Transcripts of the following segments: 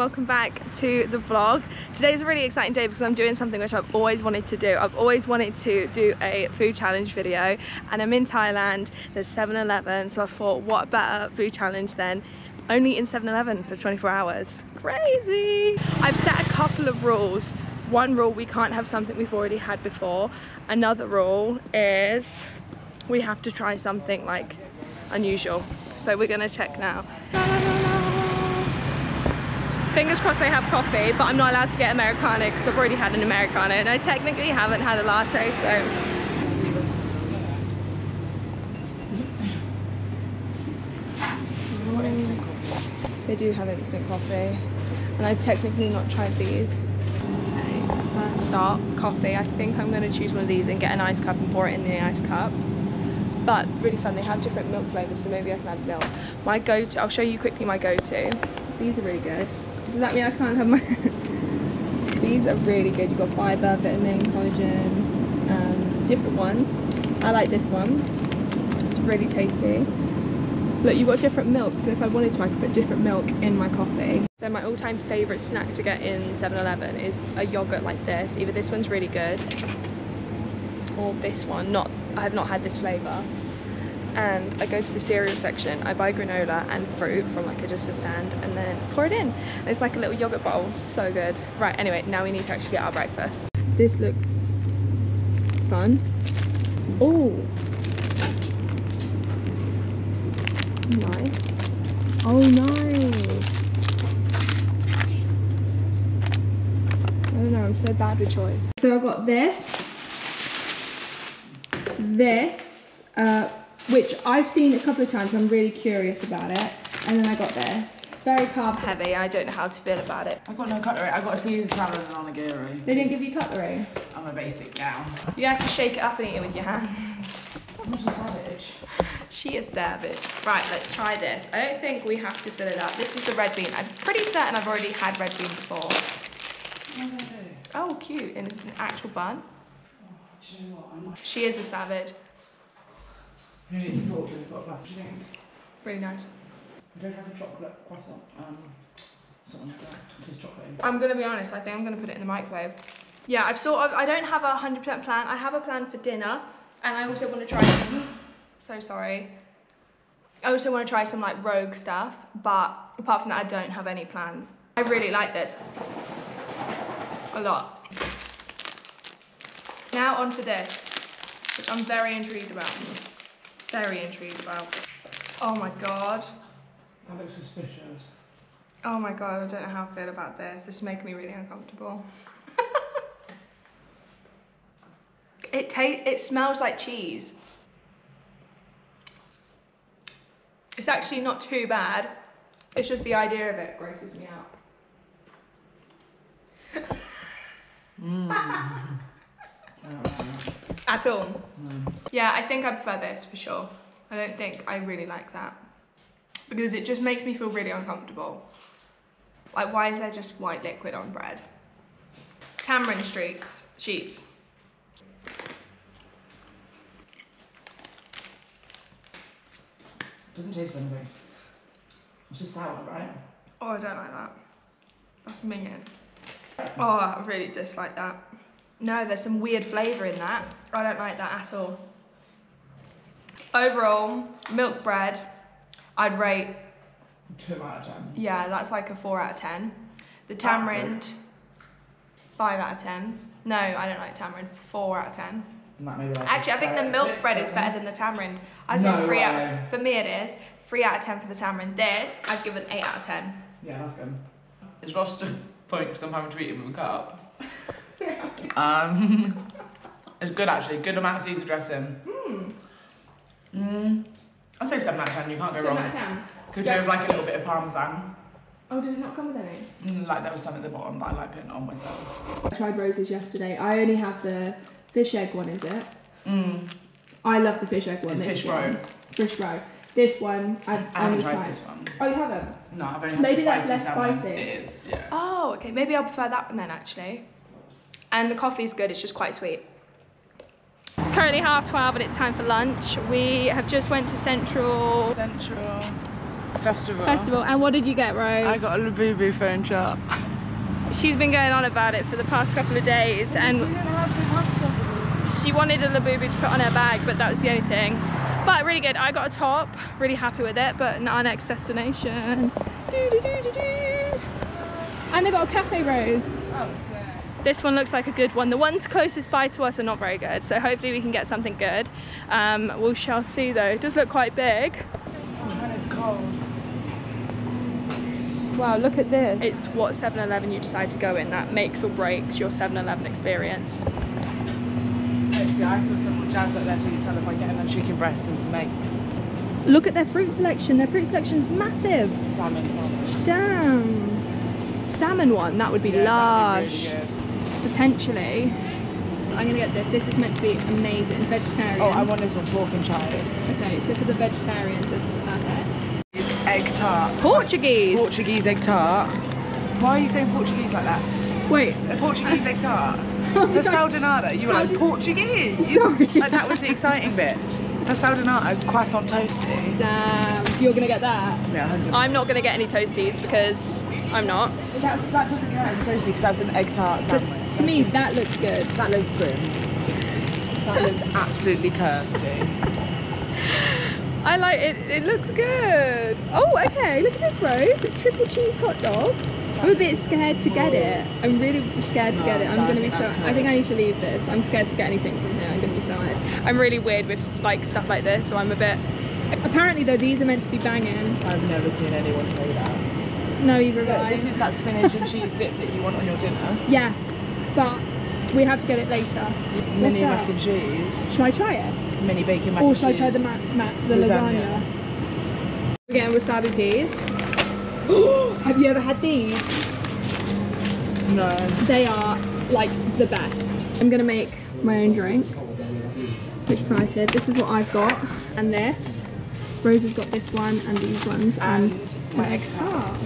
welcome back to the vlog. Today's a really exciting day because I'm doing something which I've always wanted to do. I've always wanted to do a food challenge video, and I'm in Thailand. There's 7-Eleven, so I thought what a better food challenge than only in 7-Eleven for 24 hours. Crazy! I've set a couple of rules. One rule, we can't have something we've already had before. Another rule is we have to try something like unusual. So we're gonna check now. Fingers crossed they have coffee, but I'm not allowed to get Americano because I've already had an Americano and I technically haven't had a latte, so. They do have instant coffee and I've technically not tried these. Okay, first start, coffee. I think I'm going to choose one of these and get an ice cup and pour it in the ice cup. But really fun, they have different milk flavours, so maybe I can add milk. My go-to, I'll show you quickly my go-to. These are really good. Does that mean I can't have my... These are really good. You've got fibre, vitamin, collagen, different ones. I like this one. It's really tasty. Look, you've got different milk, so if I wanted to, I could put different milk in my coffee. So my all-time favourite snack to get in 7-Eleven is a yoghurt like this. Either this one's really good, or this one. I have not had this flavour. And I go to the cereal section, I buy granola and fruit from like just a stand and then pour it in. And it's like a little yogurt bowl, so good. Right, anyway, now we need to actually get our breakfast. This looks fun. Oh, nice. Oh, nice. I don't know, I'm so bad with choice. So I got this, which I've seen a couple of times, I'm really curious about it. And then I got this. Very carb heavy, I don't know how to feel about it. I've got no cutlery, I got a Caesar salad and onigiri. They didn't give you cutlery? I'm a basic gal. You have to shake it up and eat it with your hands. I'm just a savage. She is savage. Right, let's try this. I don't think we have to fill it up. This is the red bean. I'm pretty certain I've already had red bean before. Oh, cute, and it's an actual bun. Oh, do you know what? She is a savage. Who needs a fork? We've got a glass. What do you think? Really nice. We don't have a chocolate croissant. Something like that. Just chocolate. I'm gonna be honest, I think I'm gonna put it in the microwave. Yeah, I don't have a 100% plan. I have a plan for dinner, and I also want to try some, so sorry. I also want to try some like rogue stuff, but apart from that, I don't have any plans. I really like this. A lot. Now onto this, which I'm very intrigued about. Very intrigued about. Oh my god. That looks suspicious. Oh my god, I don't know how I feel about this. This is making me really uncomfortable. It smells like cheese. It's actually not too bad. It's just the idea of it grosses me out. At all? No. Yeah, I think I prefer this for sure. I don't think I really like that because it just makes me feel really uncomfortable. Like, why is there just white liquid on bread? Tamarind sheets. Doesn't taste of anything. It's just sour, right? Oh, I don't like that. That's minging. Oh, I really dislike that. No, there's some weird flavour in that. I don't like that at all. Overall, milk bread, I'd rate 2 out of 10. Yeah, that's like a 4 out of 10. The tamarind, 5 out of 10. No, I don't like tamarind. 4 out of 10. Maybe like actually, I think the milk bread is better than the tamarind. I say 3 out. For me, it is 3 out of 10 for the tamarind. This, I'd give an 8 out of 10. Yeah, that's good. It's lost a point because I'm having to eat it with a cup. It's good actually. Good amount of Caesar dressing. I'd say 7 out of 10. You can't go wrong. 7 out of 10. Could do with like a little bit of parmesan. Oh, did it not come with any? Like there was some at the bottom, but I like putting it on myself. I tried Rose's yesterday. I only have the fish egg one, is it? I love the fish egg one. Fish roe. Fish roe. This one, I've only tried. This one. Oh, you haven't? No, I've only had Maybe the that's spicy less salmon. spicy. It is, yeah. Oh, okay. Maybe I'll prefer that one then, actually. And the coffee's good. It's just quite sweet. It's currently 12:30 and it's time for lunch. We have just went to Central. Festival. Festival. And what did you get, Rose? I got a Labubu phone shop. She's been going on about it for the past couple of days, and she wanted a Labubu to put on her bag, but that was the only thing. But really good. I got a top, really happy with it. But our next destination. And they got a cafe, Rose. Oh, This one looks like a good one. The ones closest by to us are not very good, so hopefully we can get something good. We shall see though. It does look quite big. when it's cold. Wow, look at this. It's what 7-Eleven you decide to go in that makes or breaks your 7-Eleven experience. Yeah, I saw some jazz like this, so you started by getting a chicken breast and some eggs. Look at their fruit selection. Their fruit selection is massive. Salmon sandwich. Damn. Salmon one, that would be Yeah, large. that'd be really good. Potentially. I'm gonna get this. This is meant to be amazing. It's vegetarian. Oh, I want this one, pork and chive. Okay, so for the vegetarians, this is perfect. It's egg tart. Portuguese. Portuguese egg tart. Why are you saying Portuguese like that? Wait. A Portuguese egg tart. Sorry. Pastel de nata. You were How like, did- Portuguese. Sorry. Like, that was the exciting bit. Pastel de nata, croissant toasty. Damn. You're gonna get that. Yeah, 100. I'm not gonna get any toasties because I'm not. That doesn't count as a toasty because that's an egg tart But sandwich. to me, that looks good. That looks grim. That looks absolutely cursed. I like it. It looks good. Oh, okay. Look at this, Rose. A triple cheese hot dog. I'm a bit scared to get it. I'm really scared to get it. I'm No, gonna be so. that's I think I need to leave this. I'm scared to get anything from here. I'm gonna be so honest. I'm really weird with like stuff like this, so I'm a bit. Apparently, though, these are meant to be banging. I've never seen anyone say that. No, either But have I. this is that spinach and cheese dip that you want on your dinner. Yeah, but we have to get it later. What's Mini that? mac and cheese. Shall I try it? Mini bacon mac Or and shall I cheese. try the the Lasagna. lasagna? We're getting wasabi peas. Have you ever had these? No. They are like the best. I'm gonna make my own drink. Excited. This is what I've got, and this. Rose has got this one and these ones, and my egg tart.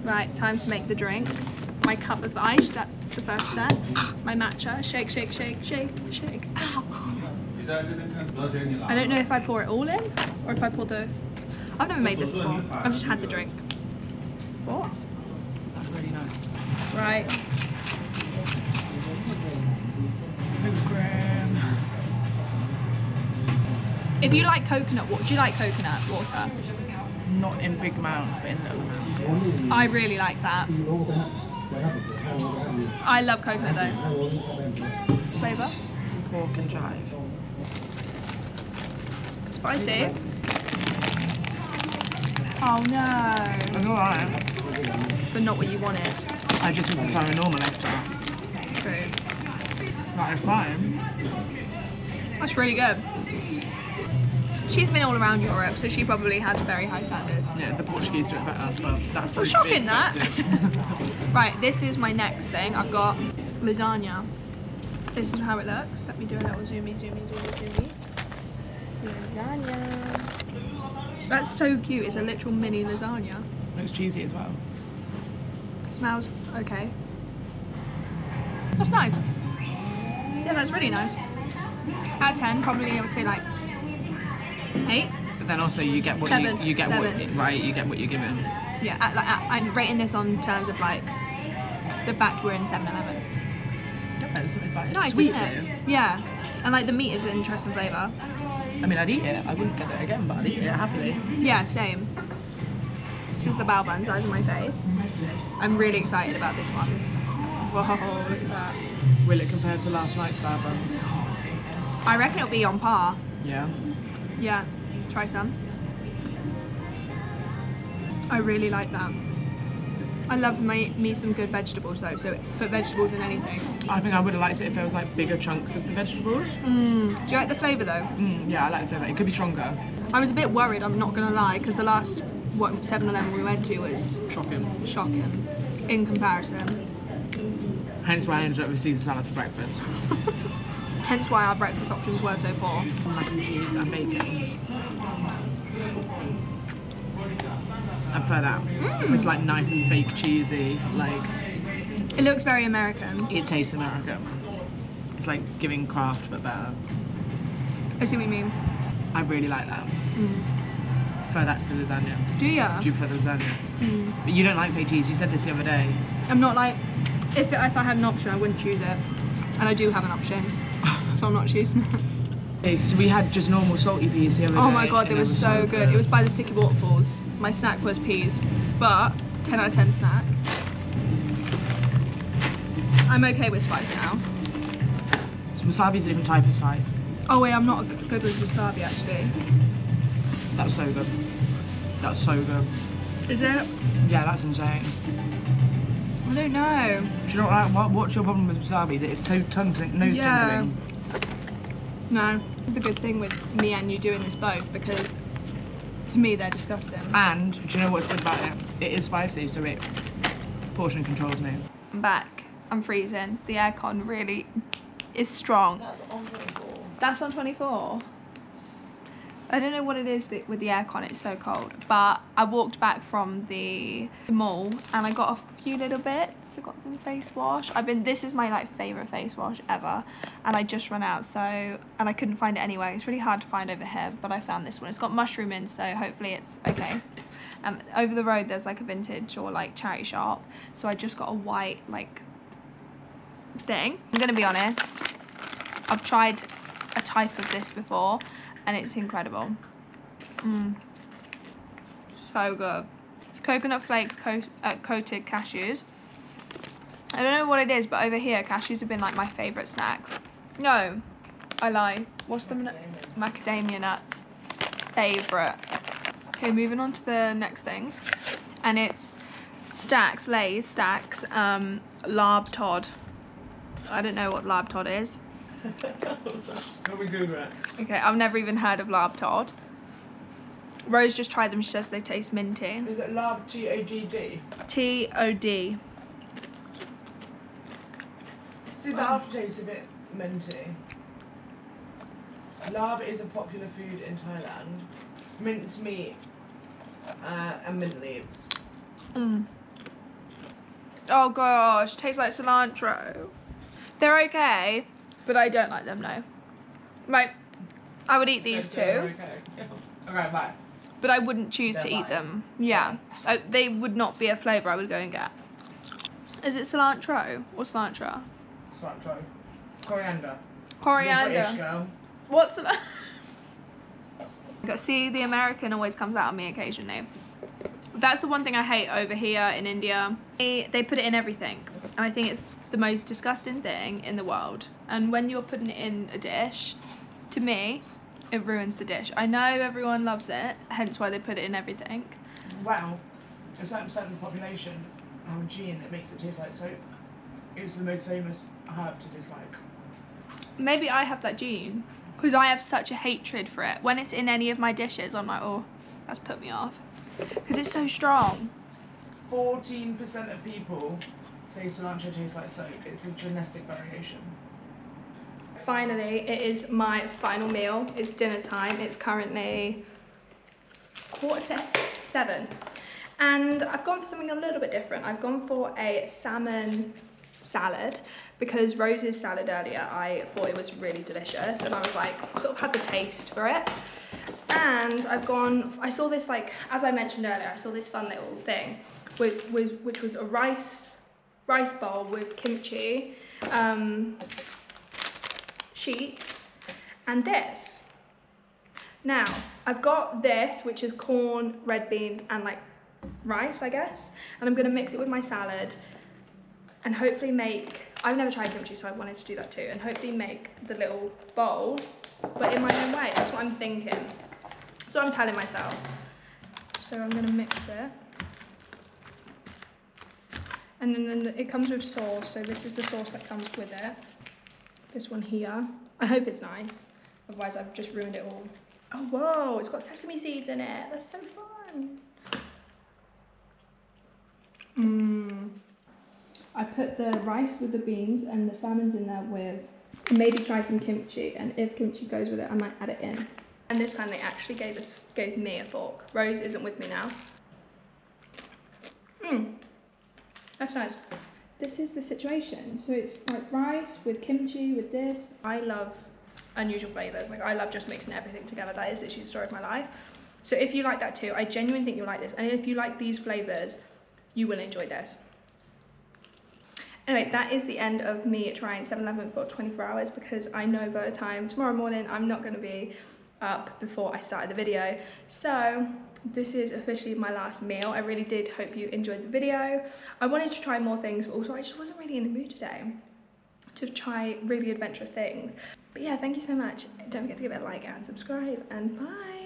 Right, time to make the drink. My cup of ice, that's the first step. My matcha, shake, shake, shake, shake, shake. Ow. I don't know if I pour it all in, or if I pour the... I've never made this before. I've just had the drink. What? That's really nice. Right. Looks grim. If you like coconut water, do you like coconut water? Not in big amounts, but in little amounts. I really like that. I love coconut though. Flavour? Pork and chive. Spicy? Oh no. I'm alright. But not what you wanted. I just would prefer a normal egg tart. True. That is fine. That's really good. She's been all around Europe, so she probably has very high standards. Yeah, the Portuguese do it better as well. That's Well, probably shocking that. Right, this is my next thing. I've got lasagna. This is how it looks. Let me do a little zoomy, zoomy, zoomy, zoomy. Lasagna. That's so cute. It's a literal mini lasagna. Looks cheesy as well. Smells okay. That's nice. Yeah, that's really nice. Out of 10, probably I would say like 8. But then also you get what 7. you get 7. what right, you get what you're given. Yeah, I'm rating this on terms of like the fact we're in 7-Eleven. It's like Nice, sweet isn't it? Yeah, and like the meat is an interesting flavour. I mean, I'd eat it. I wouldn't get it again, but I'd eat it happily. Yeah, same. This is the bao bun size of my face. I'm really excited about this one. Whoa, look at that. Will it compare to last night's bao buns? I reckon it'll be on par. Yeah. Yeah, try some. I really like that. I love me some good vegetables though, so put vegetables in anything. I think I would have liked it if there was like bigger chunks of the vegetables. Do you like the flavour though? Yeah, I like the flavour. It could be stronger. I was a bit worried, I'm not gonna lie, because the last 7-Eleven we went to was Shocking. shocking in comparison. Hence why I ended up with Caesar salad for breakfast. Hence why our breakfast options were so poor. Mac and cheese and bacon. I prefer that. It's like nice and fake cheesy. Like, It looks very American. it tastes American. It's like giving Kraft but better. I see what you mean. I really like that. prefer that to the lasagna. Do ya? Do you prefer the lasagna? Mm. But you don't like fake cheese. You said this the other day. I'm not like, if I had an option, I wouldn't choose it. And I do have an option, so I'm not choosing it. Okay, so we had just normal salty peas the other day. Oh my god, they were so good. It was by the Sticky Waterfalls. My snack was peas, but 10 out of 10 snack. I'm okay with spice now. So wasabi's a different type of spice. Oh wait, I'm not good with wasabi actually. That's so good. That's so good. Is it? Yeah, that's insane. I don't know. Do you know what's your problem with wasabi? That it's tongue nose tingling. No. This is the good thing with me and you doing this both, because to me they're disgusting. And do you know what's good about it? It is spicy, so it portion controls me. I'm back. I'm freezing. The aircon really is strong. That's on 24. That's on 24. I don't know what it is that with the aircon, it's so cold. But I walked back from the mall and I got a few little bits. I got some face wash. This is my like favourite face wash ever. And I just run out, and I couldn't find it anyway. It's really hard to find over here, but I found this one. It's got mushroom in, so hopefully it's okay. And over the road there's like a vintage or like charity shop. So I just got a white like thing. I'm gonna be honest, I've tried a type of this before and it's incredible. So good. It's coconut flakes coated cashews. I don't know what it is, but over here cashews have been like my favourite snack. No, I lie. What's the macadamia nuts? Favourite. Okay, moving on to the next things, and it's Stacks, Lay's Stacks, Lab Tod. I don't know what Lab Tod is. Let me Google it. Okay, I've never even heard of Lab Tod. Rose just tried them, she says they taste minty. Is it Lab T-O-G-D? T-O-D. See, the aftertaste a bit minty. Lab is a popular food in Thailand. Mince meat and mint leaves. Oh gosh, tastes like cilantro. They're okay, but I don't like them, no. Like, I would eat these too. Okay, bye. But I wouldn't choose to eat them. Yeah, they would not be a flavour I would go and get. Is it cilantro or cilantro? Cilantro. Coriander. Coriander. You're British girl. What's cilantro? See, the American always comes out on me occasionally. That's the one thing I hate over here in India. They put it in everything, and I think it's the most disgusting thing in the world. And when you're putting it in a dish, to me, it ruins the dish. I know everyone loves it, hence why they put it in everything. Well, a certain percent of the population have a gene that makes it taste like soap. It's the most famous herb to dislike. Maybe I have that gene, because I have such a hatred for it. When it's in any of my dishes, I'm like, oh, that's put me off. Because it's so strong. 14% of people say cilantro tastes like soap. It's a genetic variation. Finally, it is my final meal. It's dinner time. It's currently 7:15. And I've gone for something a little bit different. I've gone for a salmon salad, because Rose's salad earlier, I thought it was really delicious, and I was like, sort of had the taste for it. And I saw this, like, as I mentioned earlier, I saw this fun little thing, which was a rice bowl with kimchi, sheets, and this. Now, I've got this, which is corn, red beans, and like rice, I guess, and I'm gonna mix it with my salad, and hopefully I've never tried kimchi, so I wanted to do that too, and hopefully make the little bowl, but in my own way. That's what I'm thinking. That's what I'm telling myself. So I'm gonna mix it. And then it comes with sauce, so this is the sauce that comes with it. This one here. I hope it's nice, otherwise I've just ruined it all. Oh whoa, it's got sesame seeds in it. That's so fun. I put the rice with the beans and the salmon's in there with, maybe try some kimchi, and if kimchi goes with it, I might add it in. And this time they actually gave me a fork. Rose isn't with me now. That's nice. This is the situation. So it's like rice with kimchi with this. I love unusual flavours. Like, I love just mixing everything together. That is literally the story of my life. So if you like that too, I genuinely think you'll like this. And if you like these flavours, you will enjoy this. Anyway, that is the end of me trying 7-Eleven for 24 hours because I know by the time tomorrow morning I'm not going to be up before I started the video. So this is officially my last meal. I really did hope you enjoyed the video. I wanted to try more things, but also I just wasn't really in the mood today to try really adventurous things. But yeah, thank you so much. Don't forget to give it a like and subscribe, and bye.